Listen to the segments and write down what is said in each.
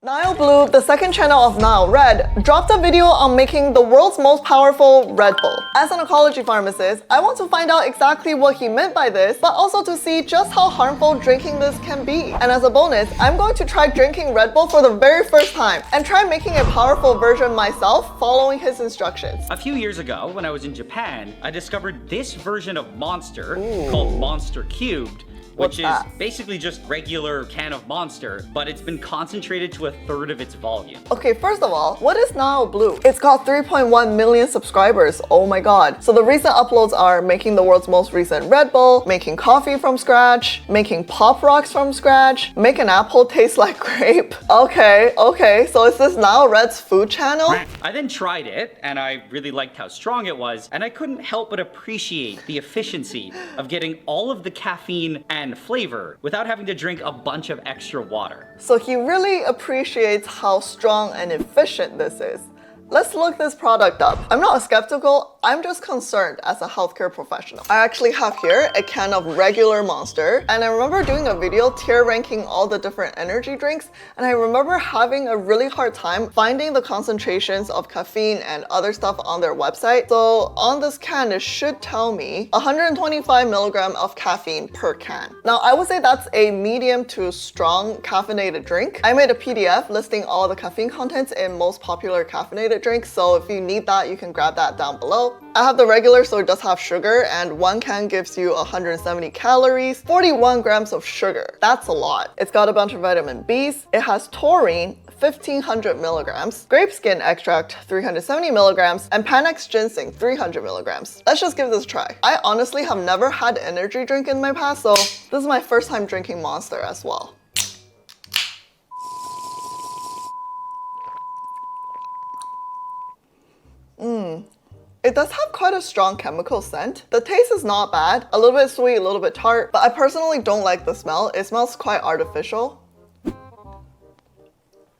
NileBlue, the second channel of NileRed, dropped a video on making the world's most powerful Red Bull. As an oncology pharmacist, I want to find out exactly what he meant by this, but also to see just how harmful drinking this can be. And as a bonus, I'm going to try drinking Red Bull for the very first time and try making a powerful version myself following his instructions. A few years ago, when I was in Japan, I discovered this version of Monster called Monster Cubed, which is basically just regular can of Monster, but it's been concentrated to 1/3 of its volume. Okay, first of all, what is NileBlue? It's got 3.1 million subscribers. Oh my god. So the recent uploads are making the world's most recent Red Bull, making coffee from scratch, making pop rocks from scratch, make an apple taste like grape. Okay, so is this NileRed's food channel? I then tried it, and I really liked how strong it was, and I couldn't help but appreciate the efficiency of getting all of the caffeine and flavor without having to drink a bunch of extra water. So he really appreciates how strong and efficient this is. Let's look this product up. I'm not skeptical, I'm just concerned as a healthcare professional. I actually have here a can of regular Monster, and I remember doing a video tier ranking all the different energy drinks, and I remember having a really hard time finding the concentrations of caffeine and other stuff on their website. So on this can, it should tell me 125 milligrams of caffeine per can. Now, I would say that's a medium to strong caffeinated drink. I made a PDF listing all the caffeine contents in most popular caffeinated drinks, so if you need that, you can grab that down below. I have the regular, so it does have sugar, and one can gives you 170 calories, 41 grams of sugar. That's a lot. It's got a bunch of vitamin Bs. It has taurine, 1500 milligrams, grape skin extract, 370 milligrams, and Panax ginseng, 300 milligrams. Let's just give this a try. I honestly have never had energy drink in my past, so this is my first time drinking Monster as well. It does have quite a strong chemical scent. The taste is not bad, a little bit sweet, a little bit tart, but I personally don't like the smell. It smells quite artificial.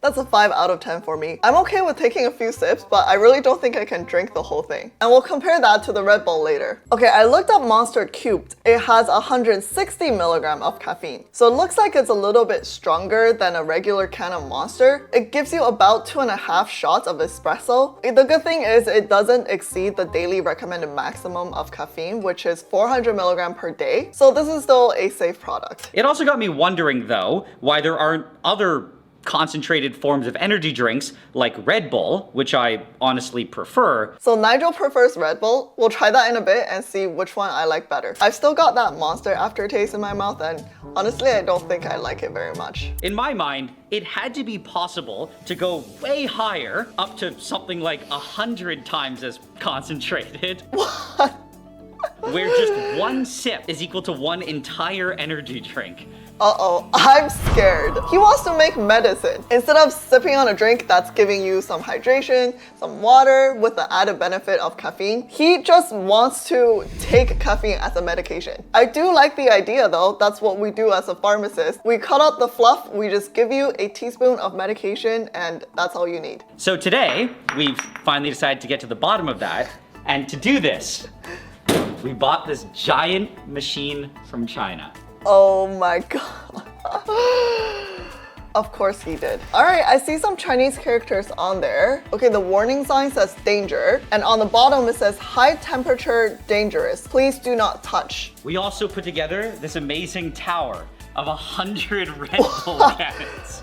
That's a 5 out of 10 for me. I'm okay with taking a few sips, but I really don't think I can drink the whole thing. And we'll compare that to the Red Bull later. Okay, I looked up Monster Cubed. It has 160 milligrams of caffeine. So it looks like it's a little bit stronger than a regular can of Monster. It gives you about 2.5 shots of espresso. The good thing is it doesn't exceed the daily recommended maximum of caffeine, which is 400 milligrams per day. So this is still a safe product. It also got me wondering, though, why there aren't other concentrated forms of energy drinks like Red Bull, which I honestly prefer. So Nigel prefers Red Bull. We'll try that in a bit and see which one I like better. I've still got that Monster aftertaste in my mouth, and honestly, I don't think I like it very much. In my mind, it had to be possible to go way higher, up to something like 100 times as concentrated. What? Where just one sip is equal to one entire energy drink. Uh-oh, I'm scared. He wants to make medicine. Instead of sipping on a drink that's giving you some hydration, some water with the added benefit of caffeine, he just wants to take caffeine as a medication. I do like the idea though. That's what we do as a pharmacist. We cut out the fluff, we just give you a teaspoon of medication, and that's all you need. So today, we've finally decided to get to the bottom of that, and to do this, we bought this giant machine from China. Oh my god. Of course he did. All right, I see some Chinese characters on there. Okay, the warning sign says danger, and on the bottom it says high temperature dangerous. Please do not touch. We also put together this amazing tower of 100 Red Bull cans.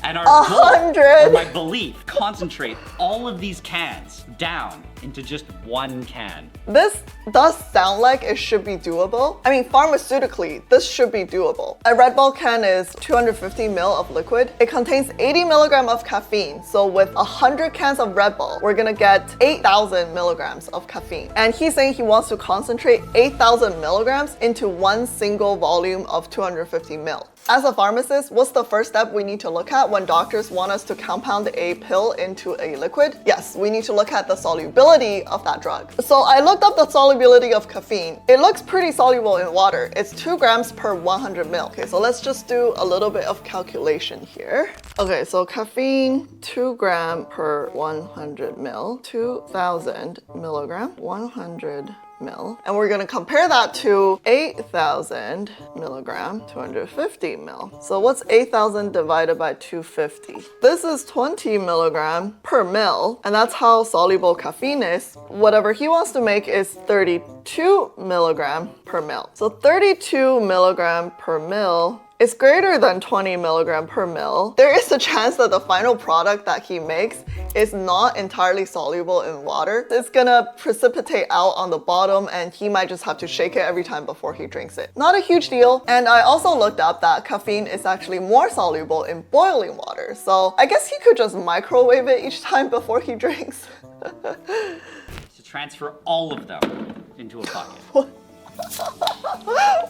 And our goal, or my belief, concentrate all of these cans down into just one can. This does sound like it should be doable. I mean, pharmaceutically, this should be doable. A Red Bull can is 250 ml of liquid. It contains 80 milligrams of caffeine. So with 100 cans of Red Bull, we're gonna get 8,000 milligrams of caffeine. And he's saying he wants to concentrate 8,000 milligrams into one single volume of 250 ml. As a pharmacist, what's the first step we need to look at when doctors want us to compound a pill into a liquid? Yes, we need to look at the solubility of that drug. So I looked up the solubility of caffeine. It looks pretty soluble in water. It's 2 grams per 100 ml. Okay, so let's just do a little bit of calculation here. Okay, so caffeine, 2 grams per 100 ml, 2,000 milligram, 100 ml. And we're gonna compare that to 8,000 milligram, 250 ml. So what's 8,000 divided by 250? This is 20 milligram per ml, and that's how soluble caffeine is. Whatever he wants to make is 32 milligram per ml. So 32 milligram per ml is greater than 20 milligram per ml. There is a chance that the final product that he makes is not entirely soluble in water. It's gonna precipitate out on the bottom and he might just have to shake it every time before he drinks it. Not a huge deal. And I also looked up that caffeine is actually more soluble in boiling water. So I guess he could just microwave it each time before he drinks. To transfer all of them into a bucket. What?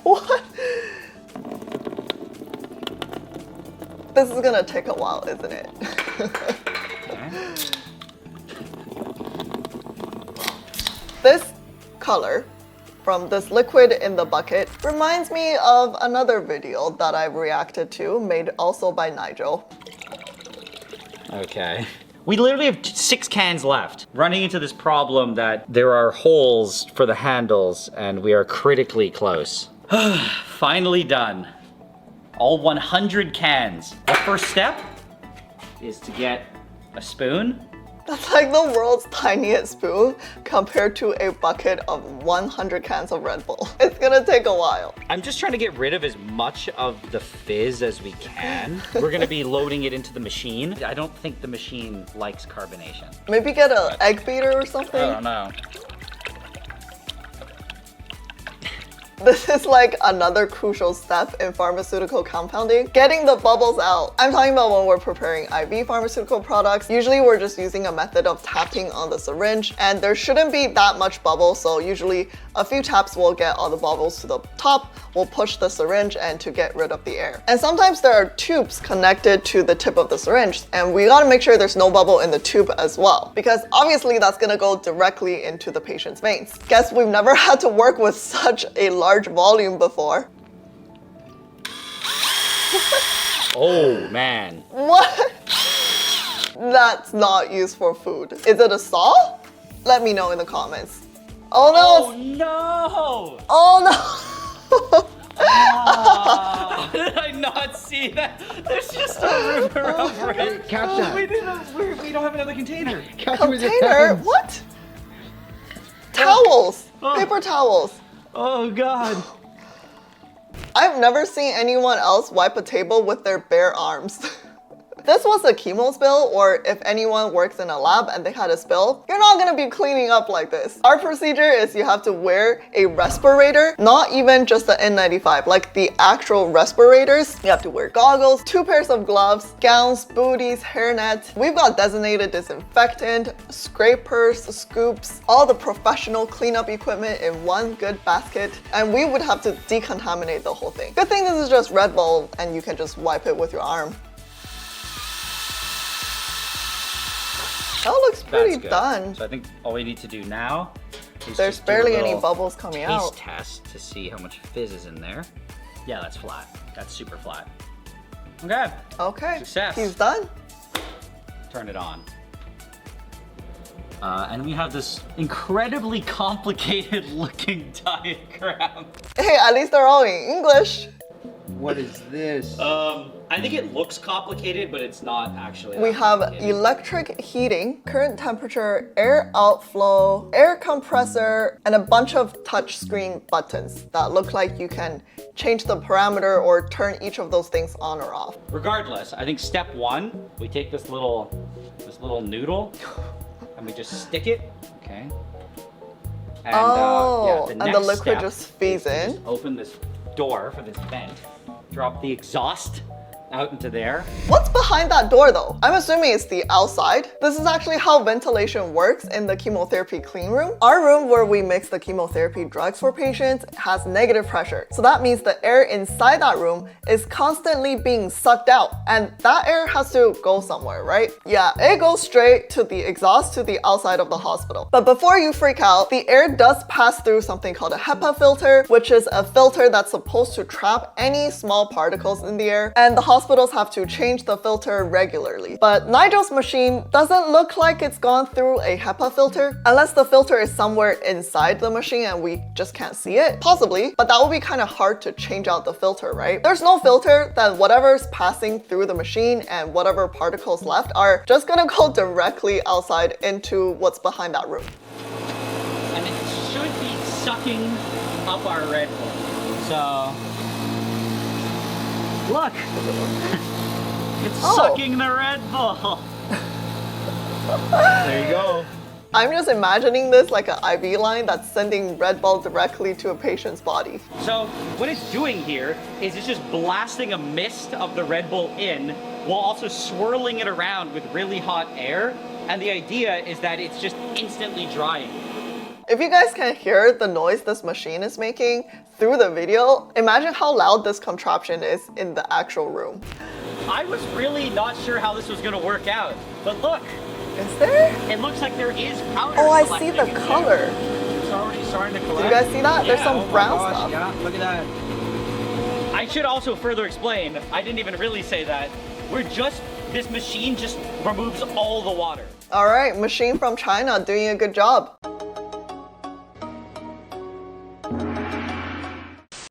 What? This is gonna take a while, isn't it? This color from this liquid in the bucket reminds me of another video that I've reacted to, made also by Nigel. Okay. We literally have 6 cans left. Running into this problem that there are holes for the handles and we are critically close. Finally done. All 100 cans. Our first step is to get a spoon. That's like the world's tiniest spoon compared to a bucket of 100 cans of Red Bull. It's gonna take a while. I'm just trying to get rid of as much of the fizz as we can. We're gonna be loading it into the machine. I don't think the machine likes carbonation. Maybe get an egg beater or something? I don't know. This is like another crucial step in pharmaceutical compounding, getting the bubbles out. I'm talking about when we're preparing IV pharmaceutical products. Usually we're just using a method of tapping on the syringe and there shouldn't be that much bubble. So usually a few taps will get all the bubbles to the top. We'll push the syringe and to get rid of the air. And sometimes there are tubes connected to the tip of the syringe and we gotta make sure there's no bubble in the tube as well, because obviously that's gonna go directly into the patient's veins. Guess we've never had to work with such a large volume before. Oh man. What? That's not used for food. Is it a saw? Let me know in the comments. Oh no! Oh no! Oh no! How did I not see that? There's just a river over it. Catch that. We don't have another container. Catch it with your Container? hands. What? Towels! Oh. Paper towels. Oh god. I've never seen anyone else wipe a table with their bare arms. This was a chemo spill, or if anyone works in a lab and they had a spill, you're not gonna be cleaning up like this. Our procedure is you have to wear a respirator, not even just the N95, like the actual respirators. You have to wear goggles, 2 pairs of gloves, gowns, booties, hairnet. We've got designated disinfectant, scrapers, scoops, all the professional cleanup equipment in one good basket, and we would have to decontaminate the whole thing. Good thing this is just Red Bull and you can just wipe it with your arm. That looks pretty done. So I think all we need to do now is There's just do a barely any little bubbles coming taste out. test to see how much fizz is in there. Yeah, that's flat. That's super flat. Okay. Okay, Success. he's done. Turn it on. And we have this incredibly complicated looking diagram. Hey, at least they're all in English. What is this? I think it looks complicated, but it's not actually. We have electric heating, current temperature, air outflow, air compressor, and a bunch of touch screen buttons that look like you can change the parameter or turn each of those things on or off. Regardless, I think step 1, we take this little noodle and we just stick it. Okay. And, Oh, the and the next liquid step just feeds is to in. just open this door for this vent, drop the exhaust out into there. What's behind that door though? I'm assuming it's the outside. This is actually how ventilation works in the chemotherapy clean room. Our room where we mix the chemotherapy drugs for patients has negative pressure. So that means the air inside that room is constantly being sucked out, and that air has to go somewhere, right? Yeah, it goes straight to the exhaust to the outside of the hospital. But before you freak out, the air does pass through something called a HEPA filter, which is a filter that's supposed to trap any small particles in the air. And the hospital hospitals have to change the filter regularly. But Nigel's machine doesn't look like it's gone through a HEPA filter, unless the filter is somewhere inside the machine and we just can't see it. Possibly, but that would be kind of hard to change out the filter, right? There's no filter, then whatever's passing through the machine and whatever particles left are just gonna go directly outside into what's behind that room. And it should be sucking up our Red Bull. So, look, it's sucking the Red Bull. There you go. I'm just imagining this like an IV line that's sending Red Bull directly to a patient's body. So what it's doing here is it's just blasting a mist of the Red Bull in while also swirling it around with really hot air. And the idea is that it's just instantly drying. If you guys can hear the noise this machine is making through the video, imagine how loud this contraption is in the actual room. I was really not sure how this was gonna work out, but look. Is there? It looks like there is powder. Oh, I see the collecting in color. there. It's already starting to collect. Do you guys see that? There's some Oh my brown gosh, stuff. Yeah, look at that. I should also further explain, I didn't even really say that. This machine just removes all the water. All right, machine from China doing a good job.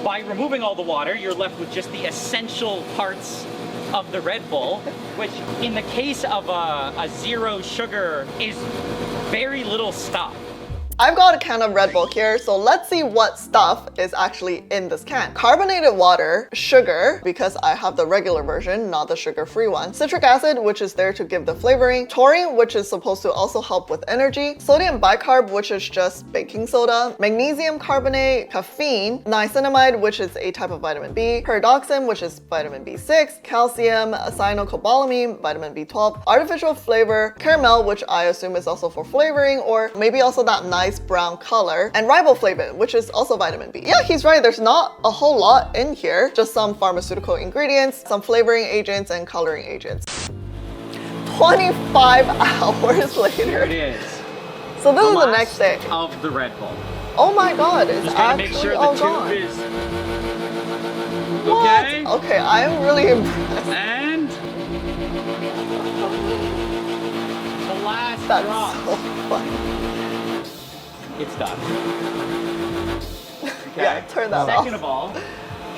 By removing all the water, you're left with just the essential parts of the Red Bull, which in the case of a zero sugar is very little stuff. I've got a can of Red Bull here, so let's see what stuff is actually in this can. Carbonated water, sugar, because I have the regular version, not the sugar-free one. Citric acid, which is there to give the flavoring. Taurine, which is supposed to also help with energy. Sodium bicarb, which is just baking soda. Magnesium carbonate, caffeine. Niacinamide, which is a type of vitamin B. Pyridoxine, which is vitamin B6. Calcium, cyanocobalamin, vitamin B12. Artificial flavor, caramel, which I assume is also for flavoring, or maybe also that nice brown color, and riboflavin, which is also vitamin B. Yeah, he's right, there's not a whole lot in here, just some pharmaceutical ingredients, some flavoring agents, and coloring agents. 25 hours later. Here it is. So this is the next day. Of the Red Bull. Oh my god, it's Just gotta make actually sure all the tube gone. is What? okay. Okay, I'm really impressed. And the last That's drop. so funny. It's done. Yeah, turn that Second off. of all,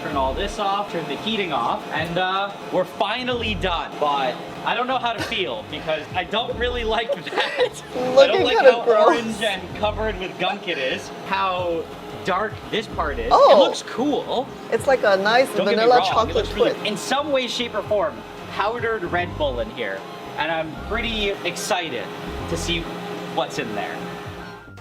turn all this off, turn the heating off, and we're finally done. But I don't know how to feel because I don't really like that. I Looking don't like kinda how gross. orange and covered with gunk it is. How dark this part is. Oh. It looks cool. It's like a nice Don't get me vanilla wrong, it chocolate looks really, twist. in some way, shape, or form, powdered Red Bull in here. And I'm pretty excited to see what's in there.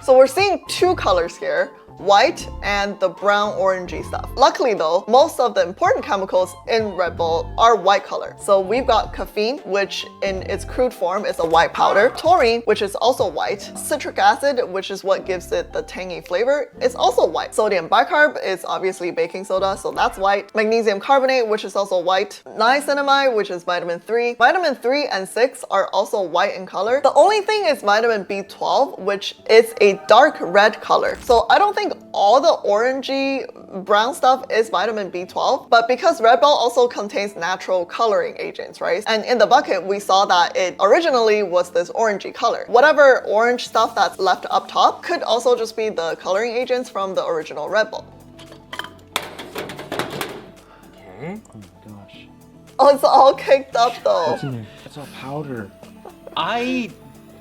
So we're seeing two colors here, white and the brown orangey stuff. Luckily though, most of the important chemicals in Red Bull are white color. So we've got caffeine, which in its crude form is a white powder. Taurine, which is also white. Citric acid, which is what gives it the tangy flavor, is also white. Sodium bicarb is obviously baking soda, so that's white. Magnesium carbonate, which is also white. Niacinamide, which is vitamin 3. Vitamin 3 and 6 are also white in color. The only thing is vitamin B12, which is a dark red color. So I don't think all the orangey brown stuff is vitamin B12, but because Red Bull also contains natural coloring agents, right? And in the bucket, we saw that it originally was this orangey color. Whatever orange stuff that's left up top could also just be the coloring agents from the original Red Bull. Okay. Oh my gosh. Oh, it's all caked up though. What's in there? It's all powder. I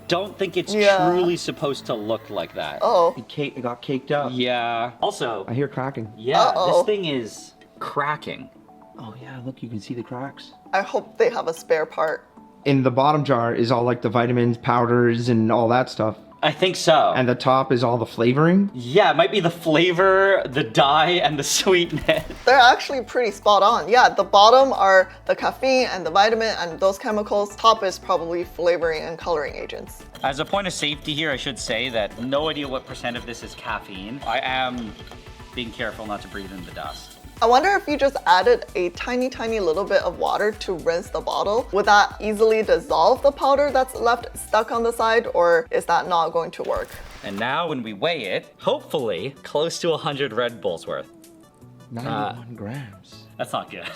don't think it's Yeah. truly supposed to look like that. Oh, It got caked up. Yeah. Also, I hear cracking. yeah, Uh-oh. this thing is cracking. Oh yeah, look, you can see the cracks. I hope they have a spare part. In the bottom jar is all like the vitamins, powders, and all that stuff. I think so. And the top is all the flavoring. yeah, it might be the flavor, the dye, and the sweetness. They're actually pretty spot on. Yeah, the bottom are the caffeine and the vitamin and those chemicals. Top is probably flavoring and coloring agents. As a point of safety here, I should say that no idea what percent of this is caffeine. I am being careful not to breathe in the dust. I wonder if you just added a tiny little bit of water to rinse the bottle. Would that easily dissolve the powder that's left stuck on the side, or is that not going to work? And now when we weigh it, hopefully close to 100 Red Bulls worth. 91 grams. That's not good.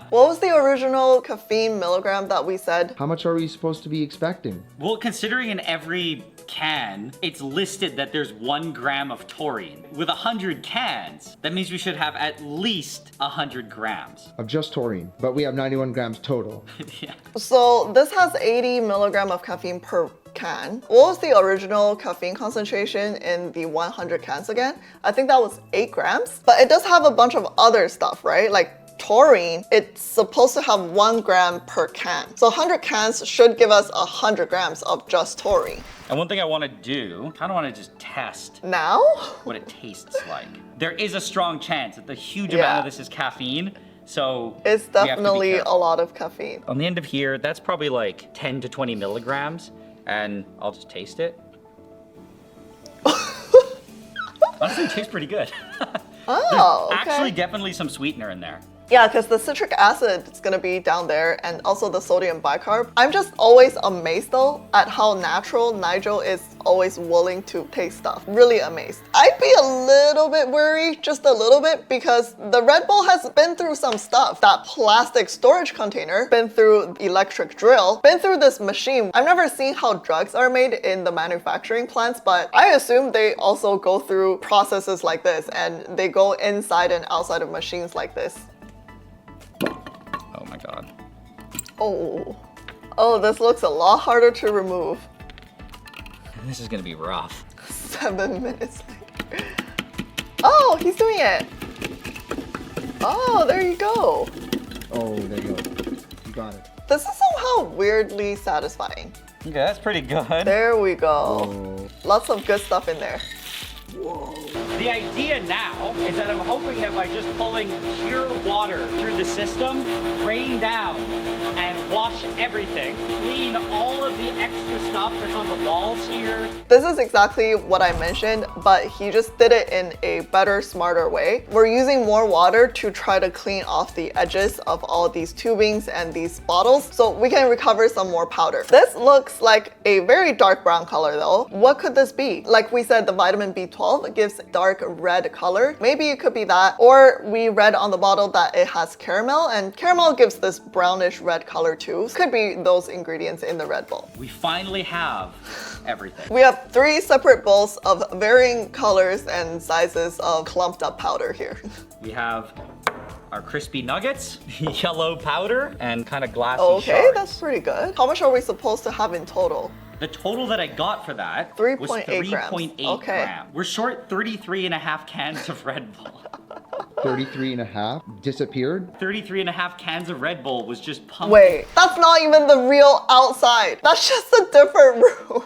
What was the original caffeine milligram that we said? How much are we supposed to be expecting? Well, considering in every can, it's listed that there's 1 gram of taurine. With 100 cans, that means we should have at least 100 grams. Of just taurine, but we have 91 grams total. Yeah. So this has 80 milligram of caffeine per can. What was the original caffeine concentration in the 100 cans again? I think that was 8 grams, but it does have a bunch of other stuff, right? Like taurine, it's supposed to have 1 gram per can. So 100 cans should give us 100 grams of just taurine. And one thing I want to do, I kind of want to just test Now? what it tastes like. There is a strong chance that the huge Yeah. amount of this is caffeine, so It's we have to be definitely a careful. lot of caffeine. On the end of here, that's probably like 10 to 20 milligrams, and I'll just taste it. Honestly, it tastes pretty good. Oh, There's okay. actually definitely some sweetener in there. Yeah, because the citric acid is gonna be down there and also the sodium bicarb. I'm just always amazed though at how natural Nigel is always willing to taste stuff. Really amazed. I'd be a little bit worried, just a little bit, because the Red Bull has been through some stuff. That plastic storage container, been through electric drill, been through this machine. I've never seen how drugs are made in the manufacturing plants, but I assume they also go through processes like this and they go inside and outside of machines like this. Oh my god. Oh, this looks a lot harder to remove. This is gonna be rough. 7 minutes later. Oh, he's doing it. Oh, there you go. Oh, there you go. You got it. This is somehow weirdly satisfying. Okay, that's pretty good. There we go. Oh. Lots of good stuff in there. The idea now is that I'm hoping that by just pulling pure water through the system, rain down, and wash everything, clean all of the extra stuff that's on the walls here. This is exactly what I mentioned, but he just did it in a better, smarter way. We're using more water to try to clean off the edges of all these tubings and these bottles so we can recover some more powder. This looks like a very dark brown color though. What could this be? Like we said, the vitamin B12 gives dark red color. Maybe it could be that, or we read on the bottle that it has caramel, and caramel gives this brownish red color too. Could be those ingredients in the Red Bull. We finally have everything. We have 3 separate bowls of varying colors and sizes of clumped up powder here. We have our crispy nuggets, yellow powder, and kind of glassy Okay, shards. that's pretty good. How much are we supposed to have in total? The total that I got for that 3.8 was grams. 3.8 Okay. grams. We're short 33 and a half cans of Red Bull. 33 and a half disappeared. 33 and a half cans of Red Bull was just pumped. Wait, that's not even the real outside. That's just a different room.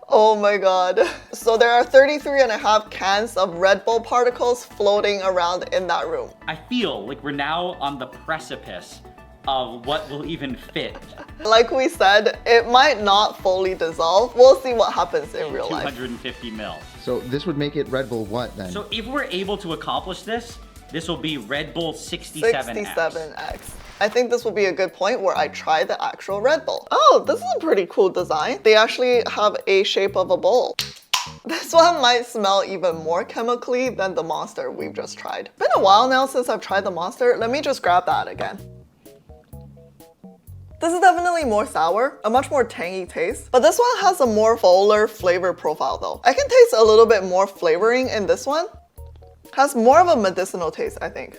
Oh my god. So there are 33 and a half cans of Red Bull particles floating around in that room. I feel like we're now on the precipice of what will even fit. Like we said, it might not fully dissolve. We'll see what happens in real life. 250 mil. So this would make it Red Bull what then? So if we're able to accomplish this, this will be Red Bull 67X. 67X. I think this will be a good point where I try the actual Red Bull. Oh, this is a pretty cool design. They actually have a shape of a bowl. This one might smell even more chemically than the Monster we've just tried. Been a while now since I've tried the Monster. Let me just grab that again. This is definitely more sour, a much more tangy taste, but this one has a more fuller flavor profile though. I can taste a little bit more flavoring in this one. Has more of a medicinal taste, I think.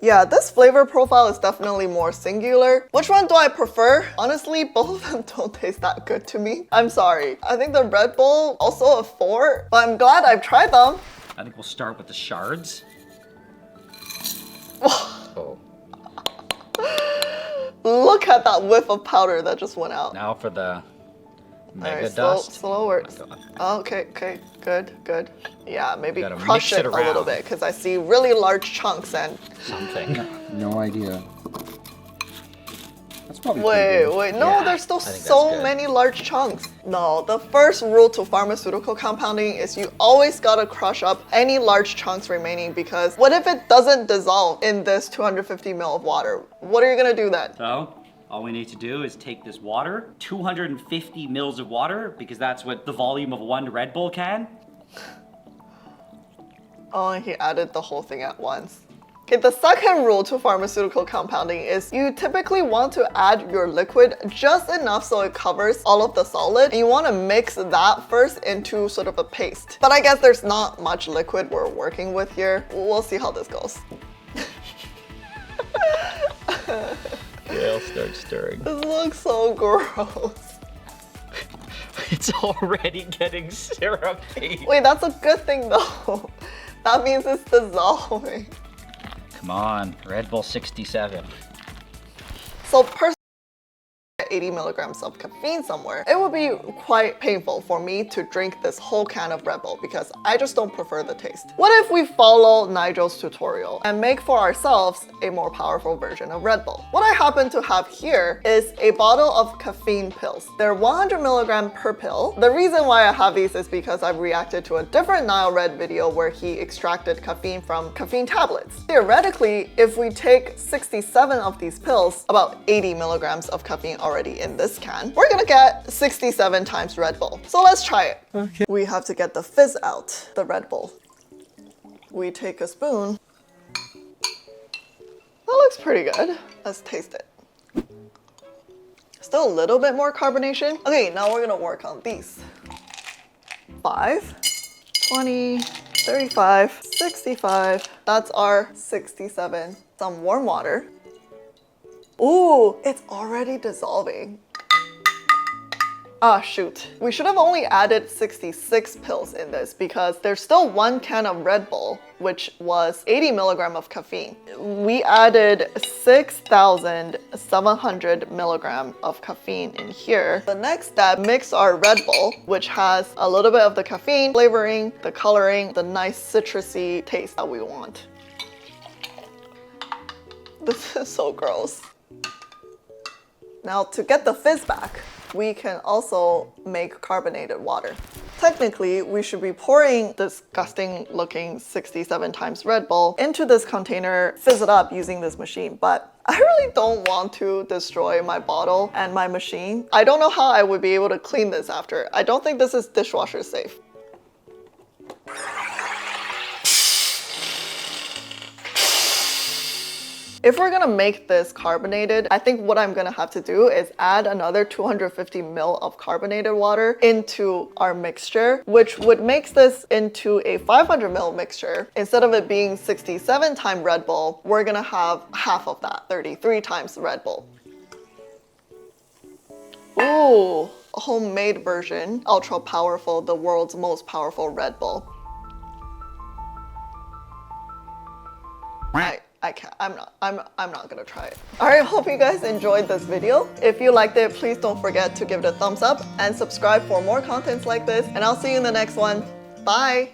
Yeah, this flavor profile is definitely more singular. Which one do I prefer? Honestly, both of them don't taste that good to me. I'm sorry. I think the Red Bull also a 4, but I'm glad I've tried them. I think we'll start with the shards. Oh. Look at that whiff of powder that just went out. Now for the mega Alright, dust. slower. Oh my God. Oh, okay, good. Yeah, maybe gotta crush mix it it a little around. bit because I see really large chunks and Something. No idea. That's probably pretty good. wait, no, Yeah, there's still I think that's so good. many large chunks. No, the first rule to pharmaceutical compounding is you always gotta crush up any large chunks remaining because what if it doesn't dissolve in this 250 ml of water? What are you gonna do then? So, all we need to do is take this water, 250 mils of water, because that's what the volume of one Red Bull can. Oh, and he added the whole thing at once. Okay, the second rule to pharmaceutical compounding is you typically want to add your liquid just enough so it covers all of the solid. And you want to mix that first into sort of a paste. But I guess there's not much liquid we're working with here. We'll see how this goes. Yeah, I'll start stirring. This looks so gross. It's already getting syrupy. Wait, that's a good thing though. That means it's dissolving. Come on, Red Bull 67. So personally, 80 milligrams of caffeine somewhere, it would be quite painful for me to drink this whole can of Red Bull because I just don't prefer the taste. What if we follow Nigel's tutorial and make for ourselves a more powerful version of Red Bull? What I happen to have here is a bottle of caffeine pills. They're 100 milligram per pill. The reason why I have these is because I've reacted to a different NileRed video where he extracted caffeine from caffeine tablets. Theoretically, if we take 67 of these pills, about 80 milligrams of caffeine already in this can, we're gonna get 67 times Red Bull. So let's try it. Okay. We have to get the fizz out, the Red Bull. We take a spoon. That looks pretty good. Let's taste it. Still a little bit more carbonation. Okay, now we're gonna work on these. 5, 20, 35, 65. That's our 67. Some warm water. Ooh, it's already dissolving. Ah, shoot. We should have only added 66 pills in this because there's still one can of Red Bull, which was 80 milligram of caffeine. We added 6,700 milligram of caffeine in here. The next step, mix our Red Bull, which has a little bit of the caffeine flavoring, the coloring, the nice citrusy taste that we want. This is so gross. Now to get the fizz back, we can also make carbonated water. Technically, we should be pouring this disgusting looking 67 times Red Bull into this container, fizz it up using this machine, but I really don't want to destroy my bottle and my machine. I don't know how I would be able to clean this after. I don't think this is dishwasher safe. If we're gonna make this carbonated, I think what I'm gonna have to do is add another 250 ml of carbonated water into our mixture, which would make this into a 500 ml mixture. Instead of it being 67 times Red Bull, we're gonna have half of that, 33 times Red Bull. Ooh, a homemade version, ultra powerful, the world's most powerful Red Bull. I can't, I'm not gonna try it. All right, hope you guys enjoyed this video. If you liked it, please don't forget to give it a thumbs up and subscribe for more contents like this. And I'll see you in the next one. Bye.